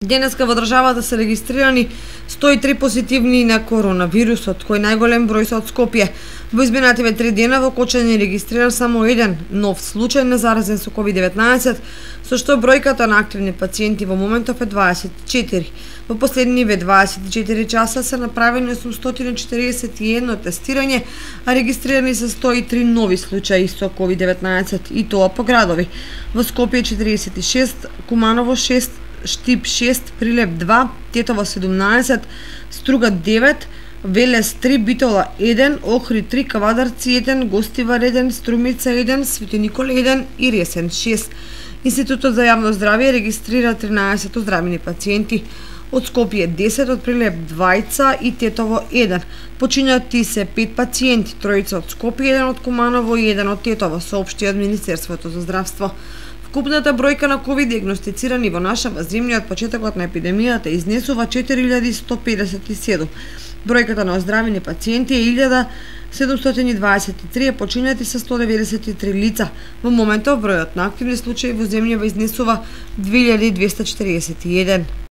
Денеска во државата се регистрирани 103 позитивни на коронавирусот, кој најголем број се од Скопје. Во изминативе 3 дена во Кочани е регистриран само еден нов случај на заразен со COVID-19, со што бројката на активни пациенти во моментов е 24. Во последниве 24 часа се направени 841 тестирање, а регистрирани се 103 нови случаи со COVID-19, и тоа по градови. Во Скопје 46, Куманово 6, Штип 6, Прилеп 2, Тетово 17, Струга 9, Велес 3, Битола 1, Охрид 3, Кавадарци 1, Гостивар 1, Струмица 1, Свети Никола 1 и Ресен 6. Институтот за јавно здравје регистрира 13 оздравени пациенти. Од Скопје 10, од Прилеп 2 и Тетово 1. Починати се 5 пациенти, тројца од Скопје, 1 од Куманово и 1 од Тетово, соопшти од Министерството за здравство. Вкупната бројка на COVID диагностицирани во нашава земја од почетокот на епидемијата изнесува 4157. Бројката на оздравени пациенти е 1723, починати се 193 лица. Во моментов бројот на активни случаи во земјава изнесува 2241.